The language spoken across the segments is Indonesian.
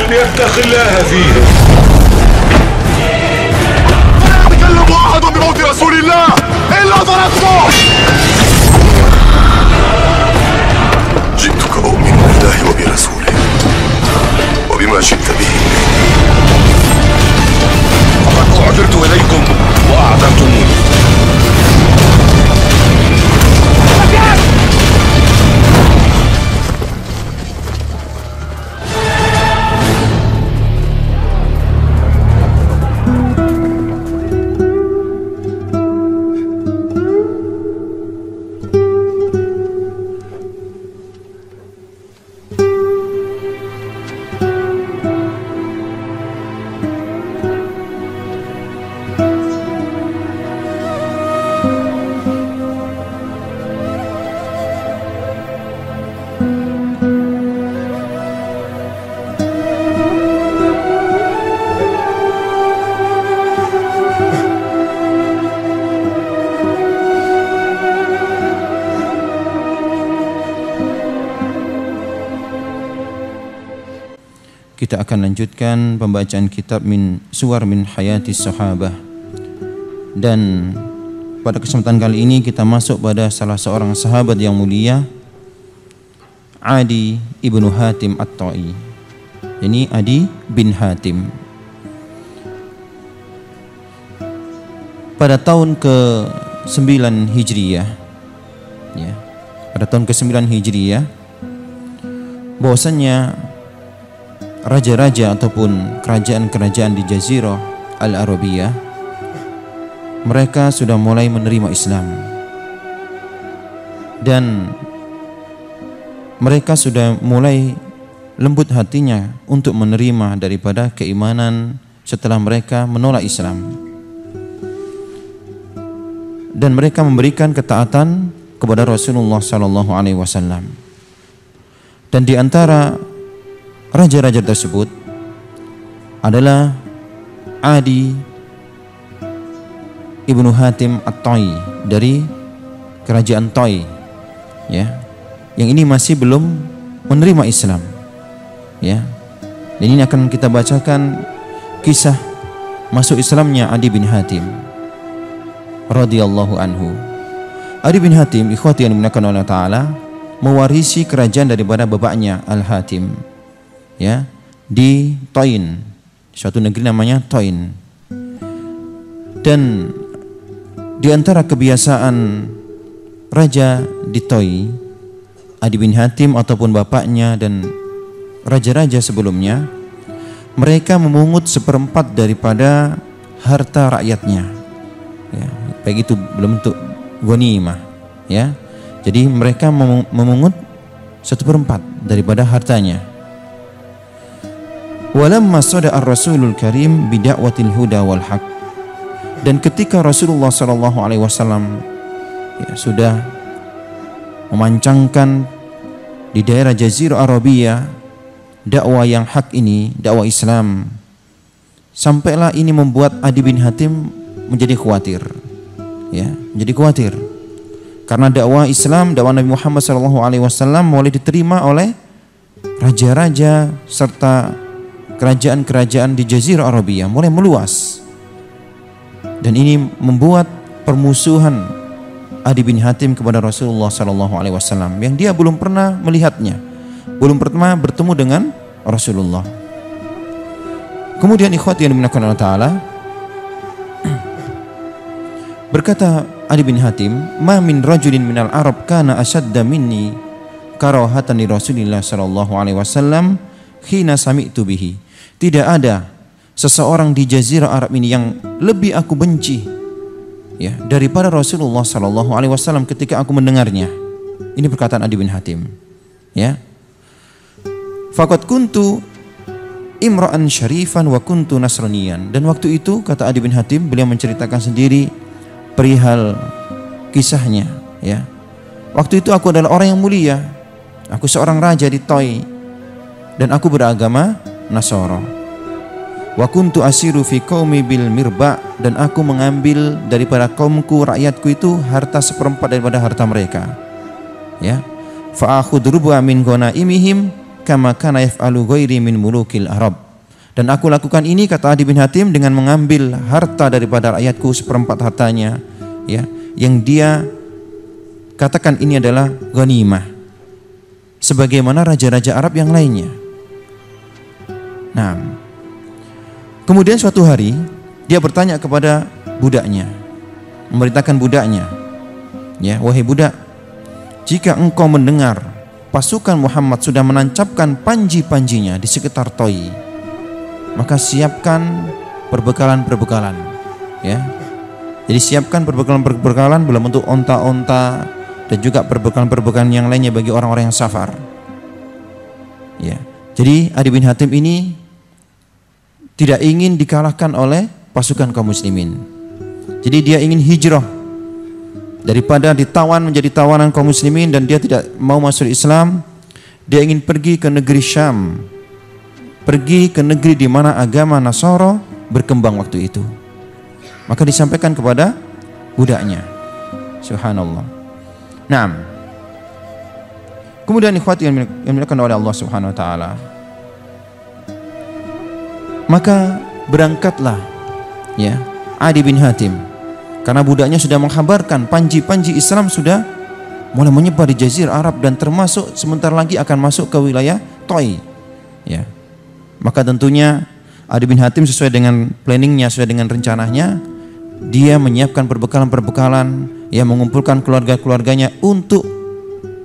أن يتقي الله فيهم. لا يتكلم أحد بموت رسول الله إلا ضربته. جئتك أؤمن بالله وبرسوله وبما جئت به. فقد أعذرت إليكم وأعذرتموني. Kita akan lanjutkan pembacaan kitab Suwar min Hayati Sahabah. Dan pada kesempatan kali ini kita masuk pada salah seorang sahabat yang mulia, Adi ibnu Hatim At-Ta'i. Ini Adi bin Hatim. Pada tahun ke-9 Hijriyah, ya, pada tahun ke-9 Hijriyah, bahwasannya raja-raja ataupun kerajaan-kerajaan di Jazirah Al-Arabiyah, mereka sudah mulai menerima Islam dan mereka sudah mulai lembut hatinya untuk menerima daripada keimanan setelah mereka menolak Islam, dan mereka memberikan ketaatan kepada Rasulullah SAW. Dan di antara raja-raja tersebut adalah Adi ibnu Hatim At-Ta'i dari kerajaan Ta'i, ya, yang ini masih belum menerima Islam, ya. Dan ini akan kita bacakan kisah masuk Islamnya Adi bin Hatim radhiyallahu anhu. Adi bin Hatim, ikhwati yang dimuliakan oleh Ta'ala, mewarisi kerajaan daripada bapaknya Al-Hatim, ya, di Tain, suatu negeri namanya Tain. Dan di antara kebiasaan raja di Tain, Adi bin Hatim ataupun bapaknya dan raja-raja sebelumnya, mereka memungut 1/4 daripada harta rakyatnya, ya, baik itu belum bentuk ghanimah, ya. Jadi mereka memungut 1/4 daripada hartanya. Walamma sada'a ar-rasulul karim bida'watil huda wal haq. Dan ketika Rasulullah SAW, ya, sudah memancangkan di daerah Jazirah Arabiyah dakwah yang hak ini, dakwah Islam, sampailah ini membuat Adi bin Hatim menjadi khawatir, ya, menjadi khawatir karena dakwah Islam, dakwah Nabi Muhammad SAW mulai diterima oleh raja-raja serta kerajaan-kerajaan di Jazirah Arabiyah mulai meluas, dan ini membuat permusuhan Adi bin Hatim kepada Rasulullah SAW yang dia belum pernah melihatnya, belum pernah bertemu dengan Rasulullah. Kemudian ikhwati yang dimuliakan Allah Ta'ala, berkata Adi bin Hatim, "Ma min rajulin minal Arab kana asyadda minni karahatan li Rasulillah SAW khina sami'tu bihi." Tidak ada seseorang di Jazirah Arab ini yang lebih aku benci, ya, daripada Rasulullah SAW ketika aku mendengarnya. Ini perkataan Adi bin Hatim, ya. Faqad kuntu imra'an syarifan wa kuntu nasraniyan. Dan waktu itu, kata Adi bin Hatim, beliau menceritakan sendiri perihal kisahnya, ya. Waktu itu aku adalah orang yang mulia, aku seorang raja di Ta'i, dan aku beragama Nasara. Wa kuntu asiru fi qaumi bil mirba, dan aku mengambil daripada kaumku, rakyatku itu harta 1/4 daripada harta mereka, ya. Fa akhudhu rubu'a min ghanaimihim kama kana yaf'alu ghairi min mulukil Arab. Dan aku lakukan ini, kata Adi bin Hatim, dengan mengambil harta daripada rakyatku, seperempat hartanya, ya, yang dia katakan ini adalah ghanimah, sebagaimana raja-raja Arab yang lainnya. Nah, kemudian suatu hari dia bertanya kepada budaknya, memerintahkan budaknya, ya, wahai budak, jika engkau mendengar pasukan Muhammad sudah menancapkan panji-panjinya di sekitar Toi, maka siapkan perbekalan-perbekalan, ya. Jadi siapkan perbekalan-perbekalan dalam bentuk onta-onta dan juga perbekalan-perbekalan yang lainnya bagi orang-orang yang safar. Ya. Jadi Adi bin Hatim ini tidak ingin dikalahkan oleh pasukan kaum muslimin. Jadi dia ingin hijrah, daripada ditawan menjadi tawanan kaum muslimin dan dia tidak mau masuk Islam. Dia ingin pergi ke negeri Syam, pergi ke negeri di mana agama Nasara berkembang waktu itu. Maka disampaikan kepada budaknya. Subhanallah. Naam. Kemudian ikhwati yang dimuliakan oleh Allah Subhanahu wa taala, maka berangkatlah, ya, Adi bin Hatim, karena budaknya sudah menghabarkan panji-panji Islam sudah mulai menyebar di Jazirah Arab dan termasuk sebentar lagi akan masuk ke wilayah Toi, ya. Maka tentunya Adi bin Hatim sesuai dengan planningnya, sesuai dengan rencananya, dia menyiapkan perbekalan-perbekalan, ya, mengumpulkan keluarga-keluarganya untuk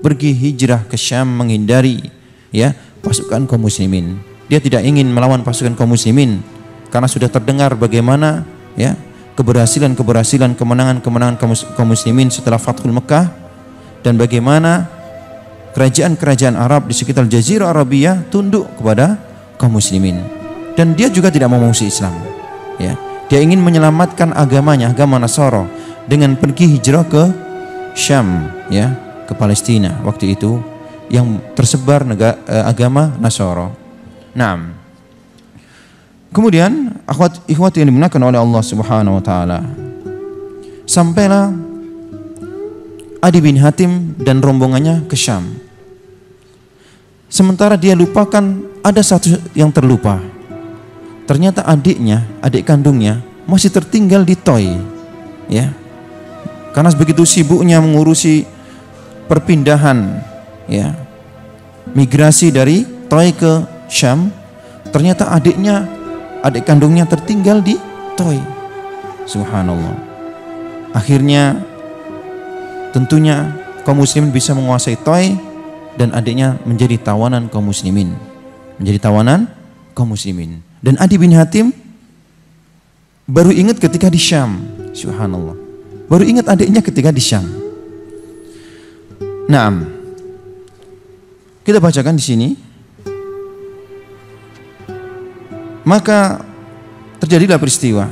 pergi hijrah ke Syam, menghindari, ya, pasukan kaum muslimin. Dia tidak ingin melawan pasukan kaum muslimin karena sudah terdengar bagaimana, ya, keberhasilan-keberhasilan, kemenangan-kemenangan kaum muslimin setelah Fathul Mekah, dan bagaimana kerajaan-kerajaan Arab di sekitar Jazirah Arabia tunduk kepada kaum muslimin. Dan dia juga tidak mau mengungsi Islam, ya. Dia ingin menyelamatkan agamanya, agama Nasara, dengan pergi hijrah ke Syam, ya, ke Palestina waktu itu yang tersebar agama Nasara. Naam. Kemudian ikhwati yang dimuliakan oleh Allah Subhanahu wa taala, sampailah Adi bin Hatim dan rombongannya ke Syam. Sementara dia lupakan, ada satu yang terlupa. Ternyata adiknya, adik kandungnya masih tertinggal di Toi, ya. Karena begitu sibuknya mengurusi perpindahan, ya, migrasi dari Toi ke Syam, ternyata adik kandungnya tertinggal di Toi. Subhanallah. Akhirnya tentunya kaum muslimin bisa menguasai Toi dan adiknya menjadi tawanan kaum muslimin. Menjadi tawanan kaum muslimin. Dan Adi bin Hatim baru ingat ketika di Syam. Subhanallah. Baru ingat adiknya ketika di Syam. Naam. Kita bacakan di sini. Maka terjadilah peristiwa.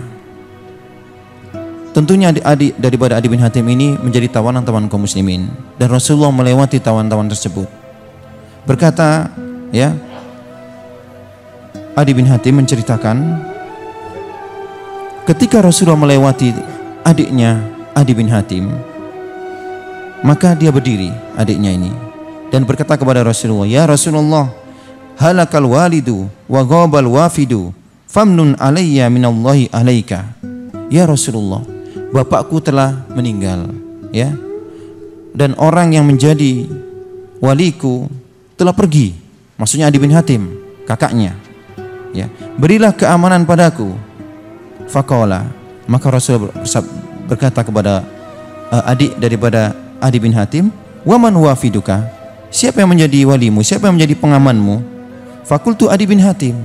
Tentunya adik daripada Adi bin Hatim ini menjadi tawanan tawanan kaum muslimin, dan Rasulullah melewati tawan-tawan tersebut. Berkata, ya, Adi bin Hatim menceritakan ketika Rasulullah melewati adiknya Adi bin Hatim, maka dia berdiri, adiknya ini, dan berkata kepada Rasulullah, ya Rasulullah, halakal walidu wa ghabal wafidu famnun alayya minallahi alaika. Ya Rasulullah, bapakku telah meninggal, ya, dan orang yang menjadi waliku telah pergi, maksudnya Adi bin Hatim, kakaknya, ya, berilah keamanan padaku. Faqala, maka Rasul berkata kepada adik daripada Adi bin Hatim, waman wafiduka, siapa yang menjadi walimu, siapa yang menjadi pengamanmu? Fakultu Adi bin Hatim,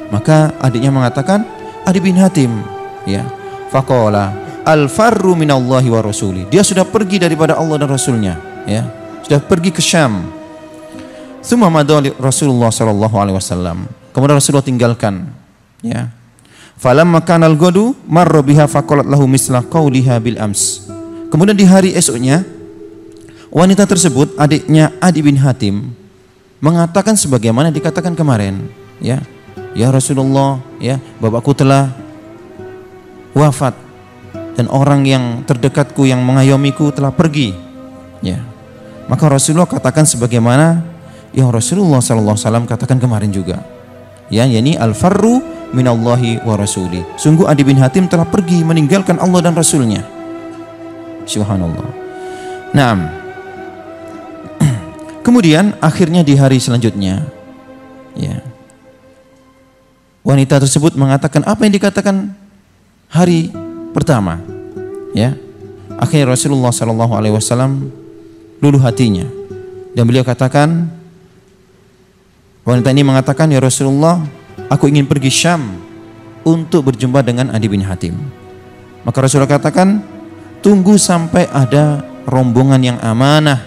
maka adiknya mengatakan Adi bin Hatim, ya. Faqala al-farru minallahi wa rasuli, dia sudah pergi daripada Allah dan Rasulnya, ya, sudah pergi ke Syam. Tsumma madha Rasulullah sallallahu alaihi wasallam, kemudian Rasulullah tinggalkan, ya. Falamma kana al-ghadu marra biha faqalat lahu misla qauliha bil ams. Kemudian di hari esoknya wanita tersebut, adiknya Adi bin Hatim, mengatakan sebagaimana dikatakan kemarin, ya. Ya Rasulullah, ya, bapakku telah wafat dan orang yang terdekatku yang mengayomiku telah pergi, ya. Maka Rasulullah katakan sebagaimana yang Rasulullah SAW katakan kemarin juga. Ya, yakni al-farru minallahi wa rasuli. Sungguh Adi bin Hatim telah pergi meninggalkan Allah dan Rasulnya. Subhanallah. Naam. Kemudian akhirnya di hari selanjutnya, ya, wanita tersebut mengatakan apa yang dikatakan hari pertama. Ya, akhirnya Rasulullah SAW luluh hatinya dan beliau katakan, wanita ini mengatakan, ya Rasulullah, aku ingin pergi Syam untuk berjumpa dengan Adi bin Hatim. Maka Rasulullah katakan, tunggu sampai ada rombongan yang amanah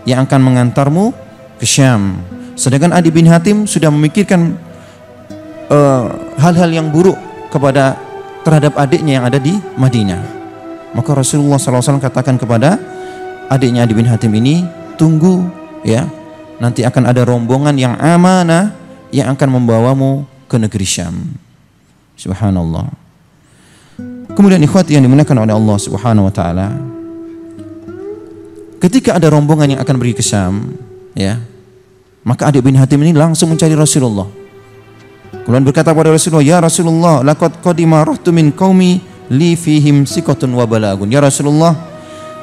yang akan mengantarmu ke Syam. Sedangkan Adi bin Hatim sudah memikirkan hal-hal yang buruk terhadap adiknya yang ada di Madinah. Maka Rasulullah SAW katakan kepada adiknya Adi bin Hatim ini, tunggu ya, nanti akan ada rombongan yang amanah yang akan membawamu ke negeri Syam. Subhanallah. Kemudian ikhwati yang dimuliakan oleh Allah Subhanahu wa taala, ketika ada rombongan yang akan pergi ke Syam, ya, maka Adi bin Hatim ini langsung mencari Rasulullah. Kemudian berkata kepada Rasulullah, ya Rasulullah, laqad qadima rahtu min qaumi li fihim siqatun wa balagun. Ya Rasulullah,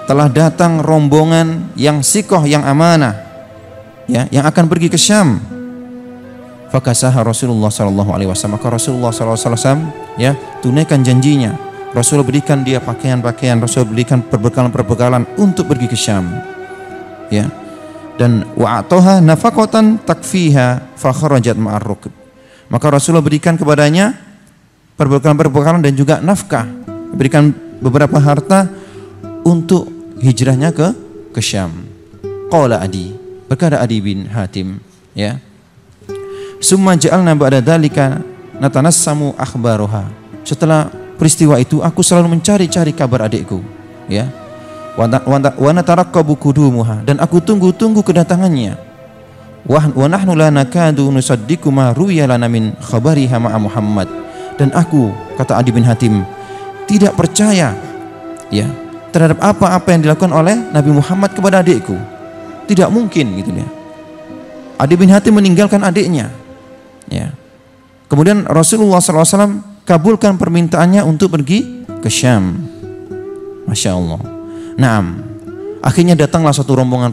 telah datang rombongan yang sikoh, yang amanah, ya, yang akan pergi ke Syam. Fakasaha Rasulullah SAW. Maka Rasulullah SAW, ya, tunaikan janjinya. Rasul berikan dia pakaian-pakaian, Rasul berikan perbekalan-perbekalan untuk pergi ke Syam. Ya. Dan wa'atoha nafaqatan takfiha fa kharajat ma'ar rukb. Maka Rasulullah berikan kepadanya perbekalan-perbekalan dan juga nafkah, berikan beberapa harta untuk hijrahnya ke Syam. Qala Adi, berkata Adi bin Hatim, ya, summa ja'alna ba'da dzalika natanassamu akhbaroha. Setelah peristiwa itu aku selalu mencari-cari kabar adikku, ya. Wa nataraqqabu qudumuha, dan aku tunggu-tunggu kedatangannya. Wa nahnu la nakadu nusaddiqu ma ruwiya lana min khabariha ma'a Muhammad. Dan aku, kata Adi bin Hatim, tidak percaya, ya, terhadap apa-apa yang dilakukan oleh Nabi Muhammad kepada adikku. Tidak mungkin, gitu ya. Adi bin Hatim meninggalkan adiknya, ya. Kemudian Rasulullah SAW kabulkan permintaannya untuk pergi ke Syam. Masya Allah. Naam. Akhirnya datanglah satu rombongan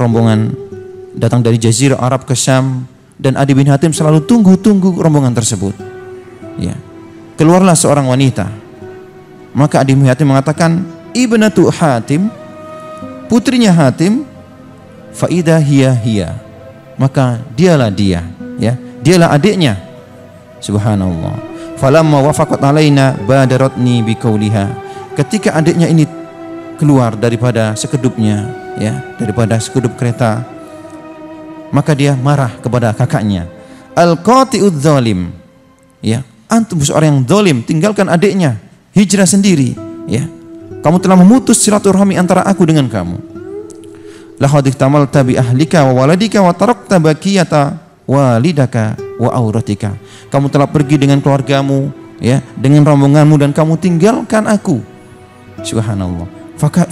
datang dari Jazirah Arab ke Syam, dan Adi bin Hatim selalu tunggu-tunggu rombongan tersebut. Ya. Keluarlah seorang wanita. Maka Adi bin Hatim mengatakan, ibnatu Hatim, putrinya Hatim, faida hiya, maka dialah dia, ya, dialah adiknya. Subhanallah. Falamma wafaqat alaina badaratni biqauliha. Ketika adiknya ini keluar daripada sekedupnya, ya, daripada sekedup kereta, maka dia marah kepada kakaknya. Al-qati'udz zalim. Ya, antum seorang yang zalim, tinggalkan adiknya, hijrah sendiri, ya. Kamu telah memutus silaturahmi antara aku dengan kamu. Laqad ihtamalta bi ahlika wa waladika wa tarakta baqiyata walidaka wa auratika. Kamu telah pergi dengan keluargamu, ya, dengan rombonganmu, dan kamu tinggalkan aku. Subhanallah.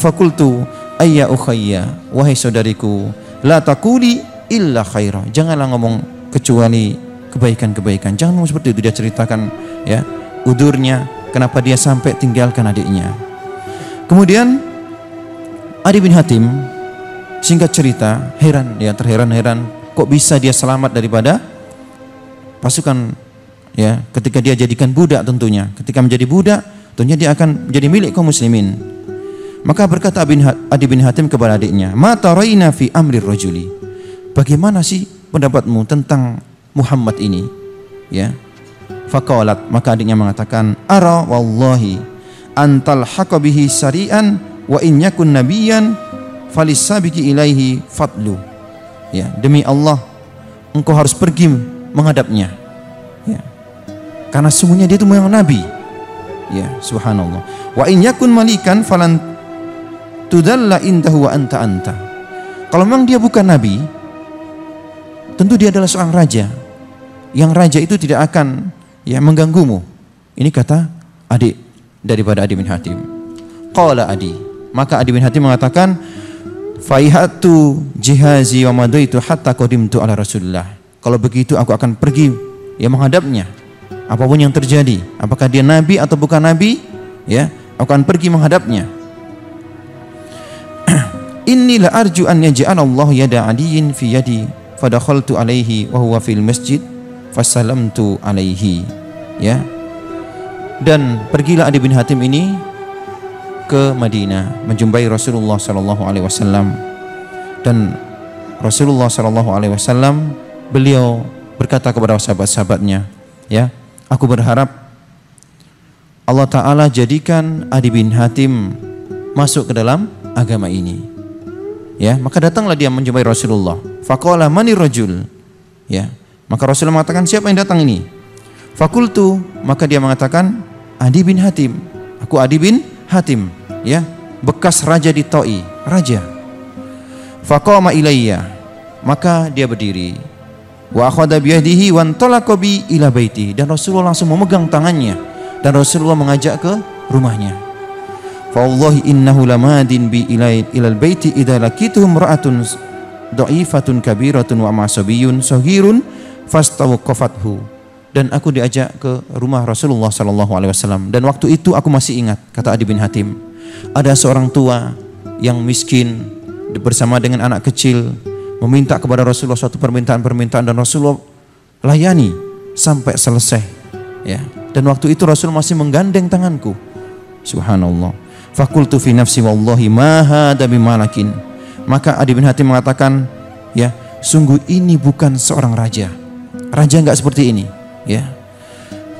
Fakultu ayya ukhayya, wahai saudariku, la taquli illa khaira. Janganlah ngomong kecuali kebaikan-kebaikan. Jangan ngomong seperti itu. Dia ceritakan, ya, udurnya kenapa dia sampai tinggalkan adiknya. Kemudian Adi bin Hatim singkat cerita heran, ya, terheran-heran kok bisa dia selamat daripada pasukan, ya, ketika dia jadikan budak. Tentunya ketika menjadi budak, tentunya dia akan menjadi milik kaum muslimin. Maka berkata Adi bin Hatim kepada adiknya, ma taraina fi amri rajuli, bagaimana sih pendapatmu tentang Muhammad ini, ya. Faqalat, maka adiknya mengatakan, ara wallahi antal haqa bihi sari'an wa in yakun nabiyyan falisabiki ilaihi fadlu. Ya, demi Allah, engkau harus pergi menghadapnya, ya, karena sungguhnya dia itu memang nabi, ya. Subhanallah. Wa in yakun malikan falan tudalla indahu wa anta. Kalau memang dia bukan nabi, tentu dia adalah seorang raja, yang raja itu tidak akan, ya, mengganggumu. Ini kata adik daripada Adi bin Hatim. Qala Adi, maka Adi bin Hatim mengatakan, Faihatu jihazi wa madaitu hatta qadimtu ala Rasulillah. Kalau begitu aku akan pergi ya menghadapnya. Apapun yang terjadi, apakah dia nabi atau bukan nabi, ya, aku akan pergi menghadapnya. Inni la arju an yaj'al Allah yada adiyin fi yadi fadakhaltu alaihi wa huwa fil masjid fasalamtu alaihi. Ya. Dan pergilah Adi bin Hatim ini ke Madinah menjumpai Rasulullah sallallahu alaihi wasallam. Dan Rasulullah sallallahu alaihi wasallam beliau berkata kepada sahabat-sahabatnya, ya, aku berharap Allah Ta'ala jadikan Adi bin Hatim masuk ke dalam agama ini. Ya, maka datanglah dia menjumpai Rasulullah. Faqala manir rajul. Ya, maka Rasulullah mengatakan, siapa yang datang ini? Fakultu, maka dia mengatakan, Adi bin Hatim. Aku Adi bin Hatim, ya, bekas raja di Ta'i, raja. Faqama ilayya, maka dia berdiri. Wa akhadha biyadihi wa antalaqa bi ila baiti, dan Rasulullah langsung memegang tangannya dan Rasulullah mengajak ke rumahnya. Fa wallahi innahu lamadin bi ilal baiti idza lakituhum ra'atun dha'ifatun kabiratun wa masabiyyun saghirun fastawqafathu. Dan aku diajak ke rumah Rasulullah sallallahu alaihi wasallam, dan waktu itu aku masih ingat, kata Adi bin Hatim, ada seorang tua yang miskin bersama dengan anak kecil meminta kepada Rasulullah suatu permintaan dan Rasulullah layani sampai selesai, ya. Dan waktu itu Rasul masih menggandeng tanganku. Subhanallah. Fakultu fi nafsi wallahi ma hadza bimalakin. Maka Adi bin Hatim mengatakan, ya, sungguh ini bukan seorang raja. Raja enggak seperti ini, ya.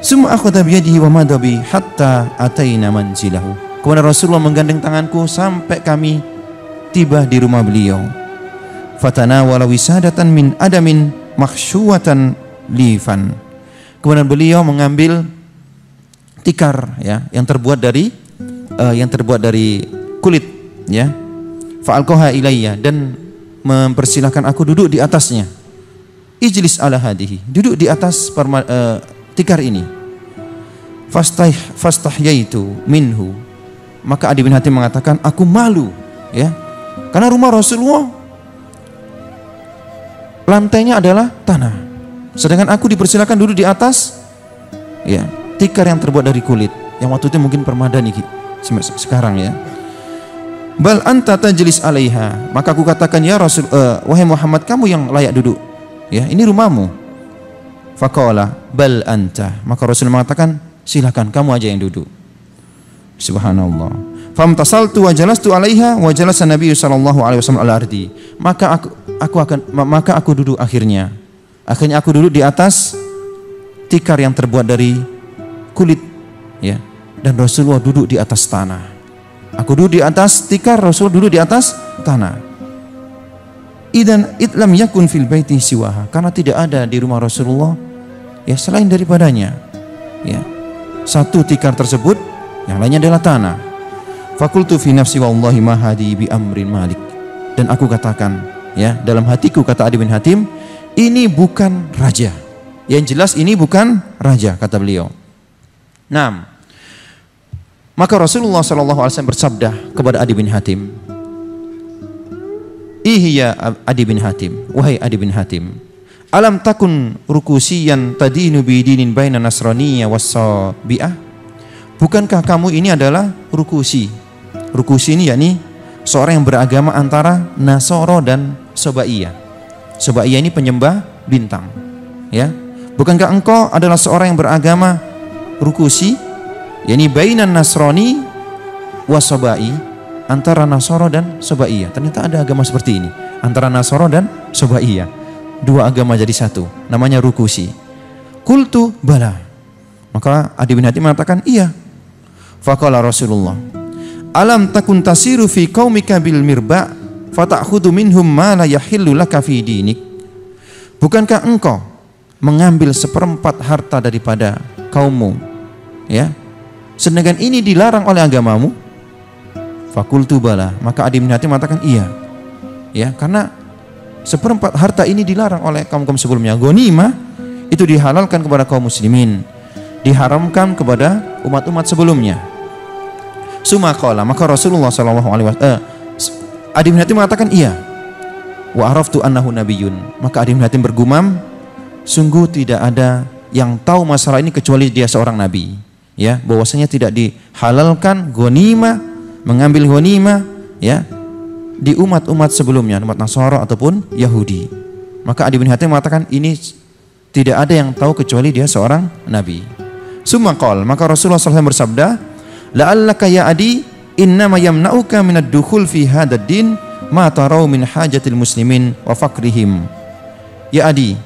Summa akhadha bi yadihi wa madabi hatta ataina manzilahu. Kemudian Rasulullah menggandeng tanganku sampai kami tiba di rumah beliau. Fatanawala wisadatan min adamin makhsyuwatan lifan. Kemudian beliau mengambil tikar, ya, yang terbuat dari kulit, ya. Fa'alqaha ilayya, dan mempersilahkan aku duduk di atasnya. Ijlis ala hadihi, duduk di atas tikar ini. Fastahyaitu minhu, maka Adi bin Hatim mengatakan, aku malu, ya, karena rumah Rasulullah lantainya adalah tanah, sedangkan aku dipersilakan duduk di atas, ya, tikar yang terbuat dari kulit, yang waktu itu mungkin permadani sekarang, ya. Bal anta tajlis alaiha, maka aku katakan, ya Rasul, wahai Muhammad, kamu yang layak duduk, ya, ini rumahmu. Faqala bal anta, maka Rasul mengatakan, silakan kamu aja yang duduk. Subhanallah. Famtasaltu wa jalastu alaiha wa jalasa Nabi sallallahu alaihi wasallam ala ardi. Maka aku duduk akhirnya. Akhirnya aku duduk di atas tikar yang terbuat dari kulit, ya. Dan Rasulullah duduk di atas tanah. Aku duduk di atas tikar, Rasulullah duduk di atas tanah. Idan itlam yakun fil baiti siwaha, karena tidak ada di rumah Rasulullah, ya, selain daripadanya, ya. Satu tikar tersebut, yang lainnya adalah tanah. Fakultu fi nafsi wallahi ma hadi bi amrin malik, dan aku katakan, ya, dalam hatiku, kata Adi bin Hatim, ini bukan raja. Yang jelas ini bukan raja, kata beliau. Nah, maka Rasulullah SAW bersabda kepada Adi bin Hatim, Ihya Adi bin Hatim, wahai Adi bin Hatim, alam takun rukusiyan tadinu bidinin baina nasraniyya was-sabi'ah. Bukankah kamu ini adalah rukusi? Rukusi ini yakni seorang yang beragama antara Nasoro dan Sobaiyah. Sobaiyah ini penyembah bintang, ya. Bukankah engkau adalah seorang yang beragama rukusi, yakni bainan nasrani wasobai, antara Nasoro dan Sobaiyah. Ternyata ada agama seperti ini, antara Nasoro dan Sobaiyah, dua agama jadi satu, namanya rukusi. Qultu bala, maka Adi bin Hatim mengatakan, iya. Faqala Rasulullah, alam takun tasiru fi qaumika bil mirba fata'khudhu minhum ma la yahillu laka fi dinik. Bukankah engkau mengambil seperempat harta daripada kaummu, ya, sedangkan ini dilarang oleh agamamu? Fakultu bala, maka Adi bin Hatim mengatakan, iya, ya, karena seperempat harta ini dilarang oleh kaum-kaum sebelumnya. Ghanimah itu dihalalkan kepada kaum muslimin, diharamkan kepada umat-umat sebelumnya. Suma qala, maka Rasulullah sallallahu alaihi wasallam, Adi bin Hatim mengatakan iya. Wa araftu annahu nabiyyun. Maka Adi bin Hatim bergumam, sungguh tidak ada yang tahu masalah ini kecuali dia seorang nabi. Ya, bahwasanya tidak dihalalkan ghanimah, mengambil ghanimah, ya, di umat-umat sebelumnya, umat Nasara ataupun Yahudi. Maka Adi bin Hatim mengatakan ini tidak ada yang tahu kecuali dia seorang nabi. Summa qala, maka Rasulullah SAW bersabda, la'allaka ya Adi innama yamna'uka minad dukhul fi hadzal din ma tarau min hajatil muslimin wa faqrihim. Ya Adi,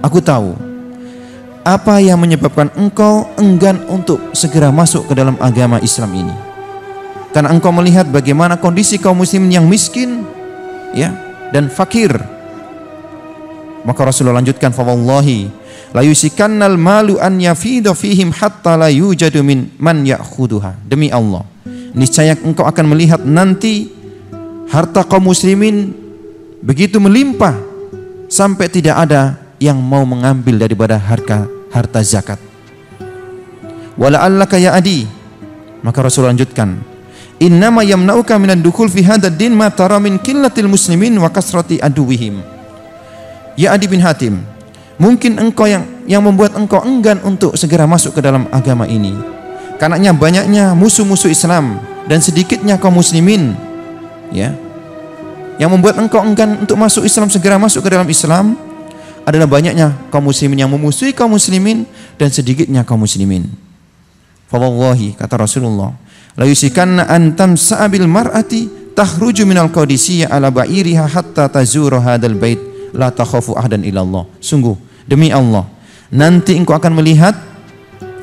aku tahu apa yang menyebabkan engkau enggan untuk segera masuk ke dalam agama Islam ini. Karena engkau melihat bagaimana kondisi kaum muslimin yang miskin, ya, dan fakir. Maka Rasulullah lanjutkan, fa wallahi la yusikannal malu an yafida fihim hatta la yujadu min man ya'khuduha. Demi Allah, niscaya engkau akan melihat nanti harta kaum muslimin begitu melimpah sampai tidak ada yang mau mengambil daripada harta zakat. Wala'allaka ya Adi, maka Rasul lanjutkan, innama yamna'uka minan dukhul fi hadzal din ma tara min qillatil muslimin wa kasrati aduwihim. Ya Adi bin Hatim, mungkin engkau yang membuat engkau enggan untuk segera masuk ke dalam agama ini karena banyaknya musuh-musuh Islam dan sedikitnya kaum muslimin, ya. Yang membuat engkau enggan untuk masuk Islam, segera masuk ke dalam Islam adalah banyaknya kaum muslimin yang memusuhi kaum muslimin dan sedikitnya kaum muslimin. Fa wallahi, kata Rasulullah, la yusikanna an tamsa'abil mar'ati tahruju minal qadisiyah ala ba'iriha hatta tazuru hadzal bait la takhafu ahdan illallah. Sungguh demi Allah, nanti engkau akan melihat,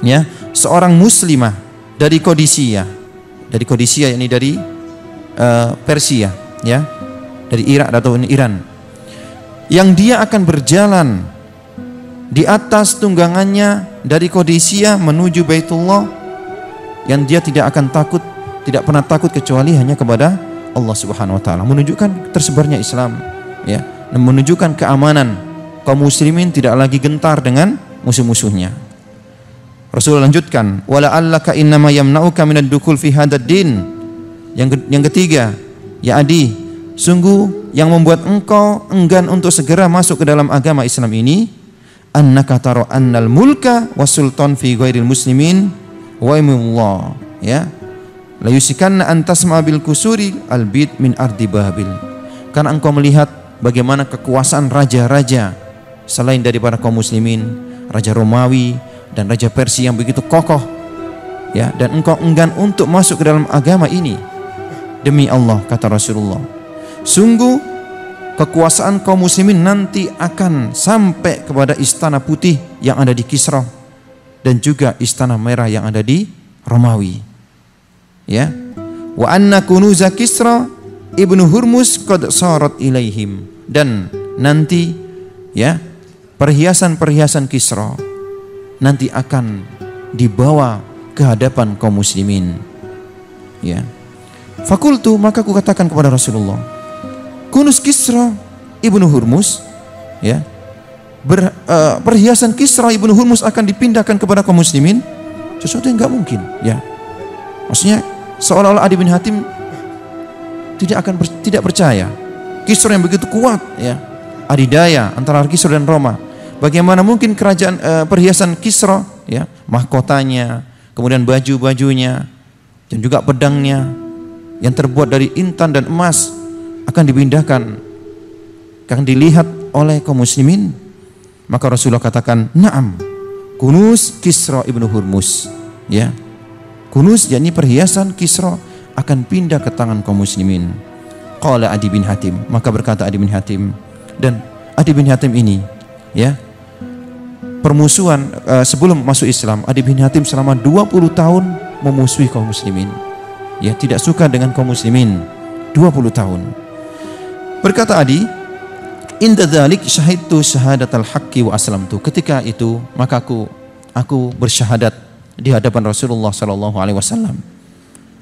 ya, seorang muslimah dari Qadisiyah. Dari Qadisiyah ini dari Persia, ya, dari Irak atau Iran, yang dia akan berjalan di atas tunggangannya dari Qadisiyah menuju Baitullah, yang dia tidak akan takut, tidak pernah takut kecuali hanya kepada Allah Subhanahu wa taala, menunjukkan tersebarnya Islam, ya, dan menunjukkan keamanan kaum muslimin tidak lagi gentar dengan musuh-musuhnya. Rasulullah lanjutkan, wala'allaka innama yamna'uka minad dukhul fi hadzal din. Yang ketiga, ya Adi, sungguh yang membuat engkau enggan untuk segera masuk ke dalam agama Islam ini, annaka tara annal mulka wasultan fi ghairil muslimin wa imullah, ya, la yusikanna an tasma bil kusuri al bid min ardi babil. Karena engkau melihat bagaimana kekuasaan raja-raja selain daripada kaum muslimin, raja Romawi dan raja Persia yang begitu kokoh, ya, dan engkau enggan untuk masuk ke dalam agama ini. Demi Allah, kata Rasulullah, sungguh kekuasaan kaum muslimin nanti akan sampai kepada istana putih yang ada di Kisra dan juga istana merah yang ada di Romawi, ya. Wa anna kunuza Kisra ibnu Hurmuz qad sarat ilaihim. Dan nanti, ya, perhiasan-perhiasan Kisra nanti akan dibawa ke hadapan kaum muslimin, ya. Fakultu, maka aku katakan kepada Rasulullah, kunus Kisra ibnu Hurmuz, ya, perhiasan Kisra ibnu Hurmuz akan dipindahkan kepada kaum muslimin, sesuatu yang enggak mungkin, ya. Maksudnya seolah-olah Adi bin Hatim tidak percaya. Kisra yang begitu kuat, ya, adidaya antara Kisra dan Roma. Bagaimana mungkin kerajaan perhiasan Kisra, ya, mahkotanya, kemudian baju-bajunya dan juga pedangnya yang terbuat dari intan dan emas akan dipindahkan, akan dilihat oleh kaum muslimin. Maka Rasulullah katakan, "Na'am, kunus Kisra ibnu Hurmuz." Ya. Kunus yakni perhiasan Kisra akan pindah ke tangan kaum muslimin. Qala Adi bin Hatim, maka berkata Adi bin Hatim, dan Adi bin Hatim ini, ya, permusuhan sebelum masuk Islam, Adi bin Hatim selama 20 tahun memusuhi kaum muslimin, ya, tidak suka dengan kaum muslimin 20 tahun. Berkata Adi, inda dzalik syahidtu syahadatal haqqi wa aslamtu. Ketika itu maka aku bersyahadat di hadapan Rasulullah sallallahu alaihi wasallam.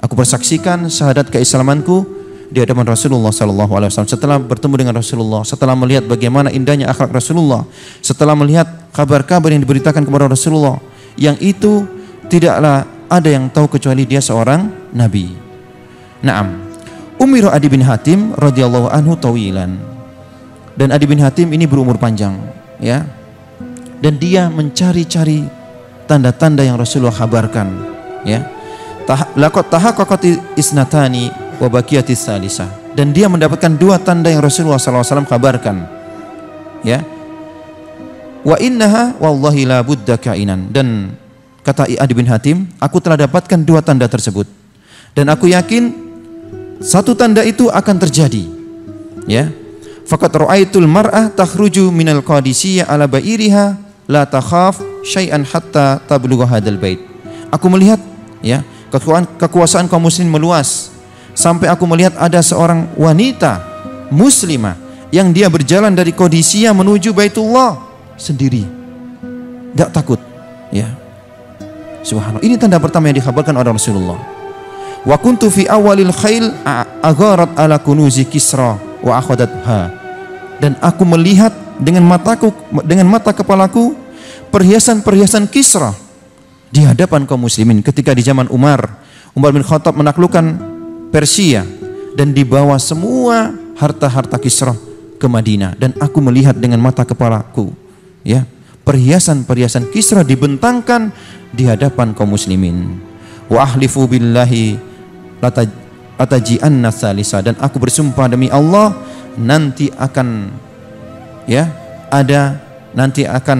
Aku bersaksikan syahadat keislamanku di hadapan Rasulullah sallallahu alaihi wasallam. Setelah bertemu dengan Rasulullah, setelah melihat bagaimana indahnya akhlak Rasulullah, setelah melihat kabar-kabar yang diberitakan kepada Rasulullah, yang itu tidaklah ada yang tahu kecuali dia seorang nabi. Naam. umira Adi bin Hatim radhiyallahu anhu tawilan. Dan Adi bin Hatim ini berumur panjang, ya. Dan dia mencari-cari tanda-tanda yang Rasulullah kabarkan, ya. Laqad tahaqqaqat isnatani wa baqiyatis salisah. Dan dia mendapatkan dua tanda yang Rasulullah SAW kabarkan, ya. Wa innaha wallahi la budda kainan. Dan kata Adi bin Hatim, aku telah dapatkan dua tanda tersebut dan aku yakin satu tanda itu akan terjadi, ya. Faqad ra'aitul mar'ah takhruju minal qadisiyah ala ba'iriha la takhaf syai'an hatta tablugha hadzal bait. Aku melihat, ya, kekuasaan kaum muslimin meluas sampai aku melihat ada seorang wanita muslimah yang dia berjalan dari Qadisiyah menuju Baitullah sendiri, enggak takut, ya. Subhanallah. Ini tanda pertama yang dikhabarkan oleh Rasulullah. Wa kuntu fi awalil khail agharat ala kunuzi Kisra wa akhadatha. Dan aku melihat dengan mata kepalaku perhiasan-perhiasan Kisra di hadapan kaum muslimin ketika di zaman Umar bin Khattab menaklukkan Persia dan dibawa semua harta-harta Kisra ke Madinah, dan aku melihat dengan mata kepalaku, ya, perhiasan-perhiasan Kisra dibentangkan di hadapan kaum muslimin. Wa ahlifu billahi lataji'anna salisa. Dan aku bersumpah demi Allah nanti akan, ya, nanti akan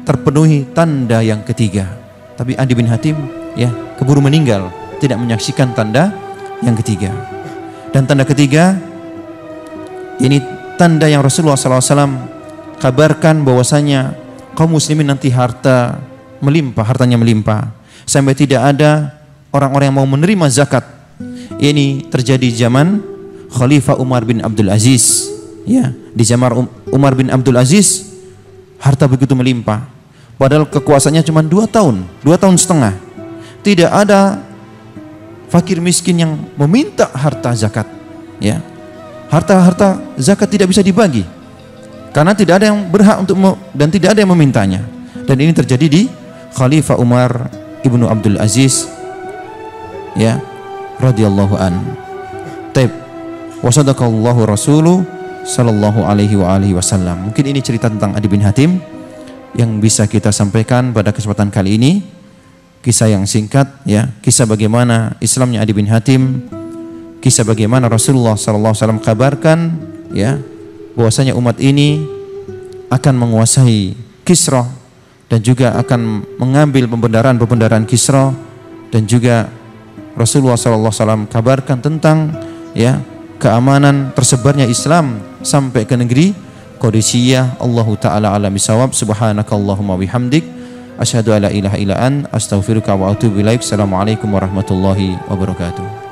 terpenuhi tanda yang ketiga. Tapi Adi bin Hatim, ya, keburu meninggal, tidak menyaksikan tanda yang ketiga. Dan tanda ketiga ini tanda yang Rasulullah SAW kabarkan bahwasanya kaum muslimin nanti hartanya melimpah sampai tidak ada orang-orang yang mau menerima zakat. Ini terjadi di zaman Khalifah Umar bin Abdul Aziz, ya. Di zaman Umar bin Abdul Aziz harta begitu melimpah, padahal kekuasaannya cuma 2 tahun setengah. Tidak ada fakir miskin yang meminta harta zakat, ya. Harta zakat tidak bisa dibagi karena tidak ada yang berhak dan tidak ada yang memintanya. Dan ini terjadi di Khalifah Umar ibnu Abdul Aziz, ya, radhiyallahu an. Taib. Wa sadaqallahu rasuluh sallallahu alaihi wa alihi wasallam. Mungkin ini cerita tentang Adi bin Hatim yang bisa kita sampaikan pada kesempatan kali ini. Kisah yang singkat, ya, kisah bagaimana Islamnya Adi bin Hatim, kisah bagaimana Rasulullah sallallahu alaihi wasallam kabarkan, ya, bahwasanya umat ini akan menguasai Kisra dan juga akan mengambil pembenaran Kisra, dan juga Rasulullah sallallahu alaihi wasallam kabarkan tentang, ya, keamanan tersebarnya Islam sampai ke negeri Qadisiyah. Allahu taala alam bisawab. Subhanakallahumma bihamdik asyhadu alla ilaha illa anta astaghfiruka wa atubu ilaik. Assalamualaikum warahmatullahi wabarakatuh.